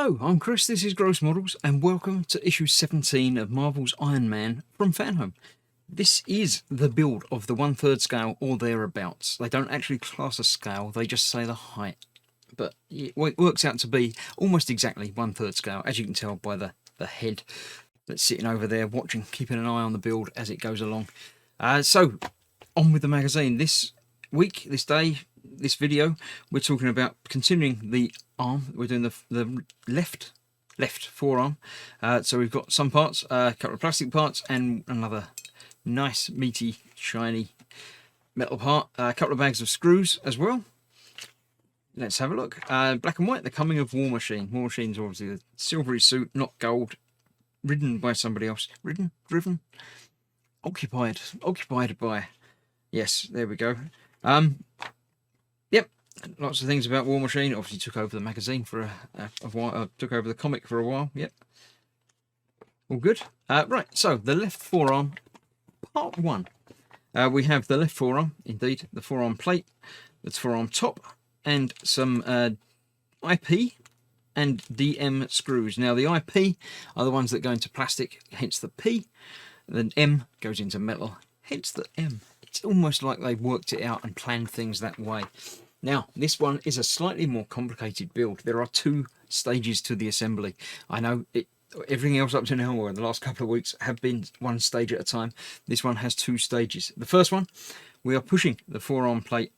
Hello, I'm Chris, this is Gross Models, and welcome to issue 17 of Marvel's Iron Man from Fanhome. This is the build of the 1/3 scale or thereabouts. They don't actually class a scale, they just say the height. But it works out to be almost exactly 1/3 scale, as you can tell by the head that's sitting over there watching, keeping an eye on the build as it goes along. So, on with the magazine. This week, this day, this video, we're talking about continuing the arm. We're doing the left forearm. So we've got some parts, a couple of plastic parts, and another nice, meaty, shiny metal part. A couple of bags of screws as well. Let's have a look. Black and white, the coming of War Machine. War Machine's obviously the silvery suit, not gold, ridden by somebody else. Ridden? Driven? Occupied by... Yes, there we go. Yep, lots of things about War Machine. Obviously took over the magazine for a while, took over the comic for a while. Yep, all good. Right, so the left forearm, part one. We have the left forearm, indeed, the forearm plate, the forearm top, and some IP and DM screws. Now the IP are the ones that go into plastic, hence the P. Then M goes into metal, hence the M. It's almost like they've worked it out and planned things that way. Now, this one is a slightly more complicated build. There are two stages to the assembly. I know everything else up to now, or in the last couple of weeks, have been one stage at a time. This one has two stages. The first one, we are pushing the forearm plate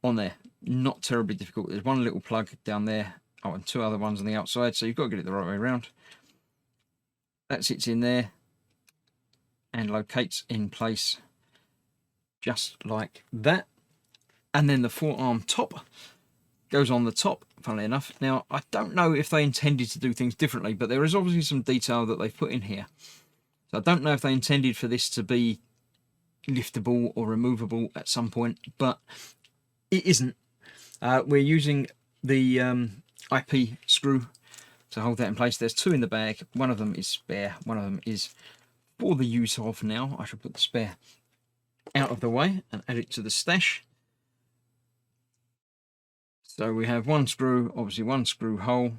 on there. Not terribly difficult. There's one little plug down there. Oh, and two other ones on the outside, so you've got to get it the right way around. That sits in there and locates in place just like that. And then the forearm top goes on the top, funnily enough. Now, I don't know if they intended to do things differently, but there is obviously some detail that they've put in here. So I don't know if they intended for this to be liftable or removable at some point, but it isn't. We're using the IP screw to hold that in place. There's two in the bag. One of them is spare. One of them is for the use of now. I should put the spare out of the way and add it to the stash. So we have one screw, obviously one screw hole.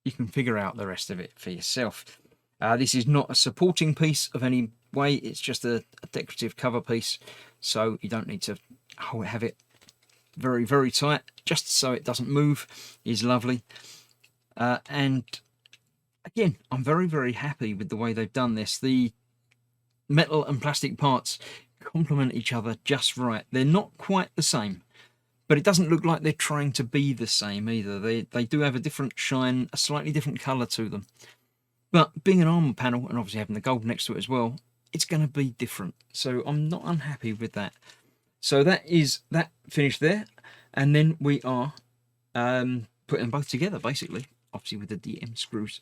You can figure out the rest of it for yourself. This is not a supporting piece of any way. It's just a decorative cover piece. So you don't need to have it very, very tight. Just so it doesn't move is lovely. And again, I'm very, very happy with the way they've done this. The metal and plastic parts complement each other just right. They're not quite the same, but it doesn't look like they're trying to be the same either. They do have a different shine, a slightly different colour to them. But being an armour panel, and obviously having the gold next to it as well, it's going to be different. So I'm not unhappy with that. So that is that finished there. And then we are putting them both together, basically, obviously with the DM screws.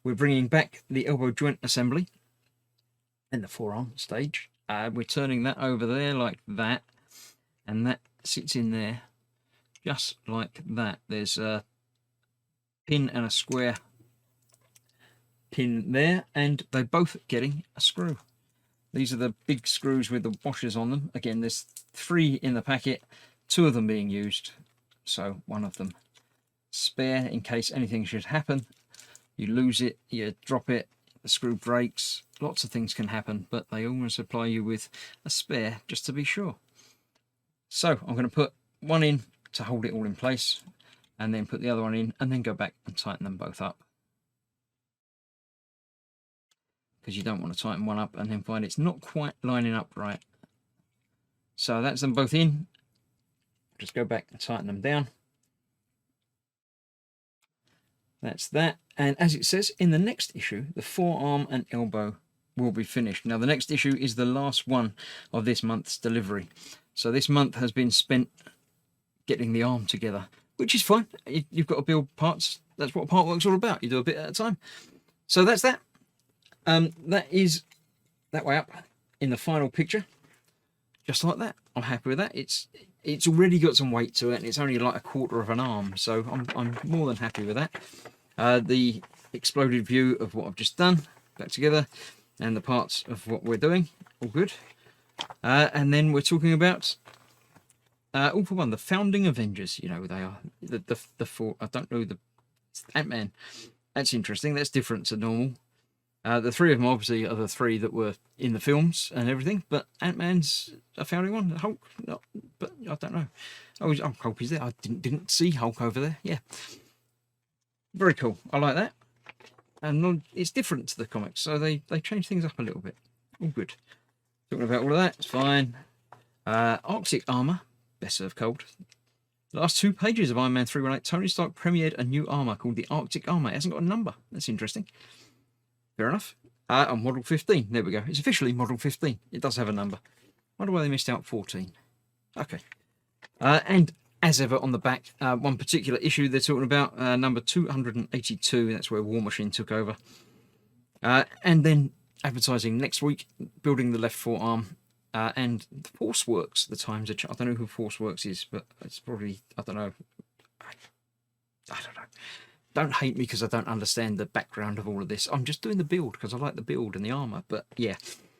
We're bringing back the elbow joint assembly and the forearm stage. We're turning that over there like that, and that sits in there just like that. There's a pin and a square pin there, and they're both getting a screw. These are the big screws with the washers on them. Again, there's 3 in the packet, 2 of them being used, so one of them spare in case anything should happen. You lose it, you drop it, the screw breaks, lots of things can happen, but they always supply you with a spare just to be sure. So I'm going to put one in to hold it all in place, and then put the other one in, and then go back and tighten them both up. Because you don't want to tighten one up and then find it's not quite lining up right. So that's them both in. Just go back and tighten them down. That's that. And as it says in the next issue, the forearm and elbow will be finished. Now the next issue is the last one of this month's delivery. So this month has been spent getting the arm together, which is fine. You've got to build parts. That's what part work's all about. You do a bit at a time. So that's that. That is that way up in the final picture. Just like that. I'm happy with that. It's already got some weight to it, and it's only like 1/4 of an arm, so I'm more than happy with that. The exploded view of what I've just done back together, and the parts of what we're doing, all good. And then we're talking about all for one, the founding Avengers. You know, they are the four. I don't know the Ant-Man. That's interesting. That's different to normal. The three of them obviously are the three that were in the films and everything, but Ant-Man's a founding one. Hulk, no, but I don't know. Oh, Hulk is there. I didn't see Hulk over there. Yeah, very cool. I like that, and it's different to the comics, so they change things up a little bit. All good. Talking about all of that, it's fine. Arctic armor, best served cold. The last 2 pages of Iron Man 318, Tony Stark premiered a new armor called the Arctic armor. It hasn't got a number. That's interesting. Fair enough. On Model 15. There we go. It's officially Model 15. It does have a number. Wonder why they missed out 14. Okay. And as ever on the back, one particular issue they're talking about, number 282. That's where War Machine took over. And then advertising next week, building the left forearm. And Force Works, the times. I don't know who Force Works is, but it's probably, I don't know. I don't know. Don't hate me because I don't understand the background of all of this. I'm just doing the build because I like the build and the armor. But yeah,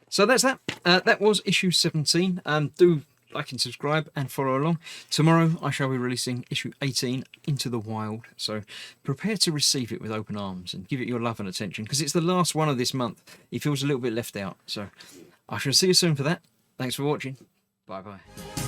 so that's that. That was issue 17. Do like and subscribe and follow along. Tomorrow I shall be releasing issue 18, Into the Wild. So prepare to receive it with open arms and give it your love and attention because it's the last one of this month. It feels a little bit left out. So I shall see you soon for that. Thanks for watching. Bye bye.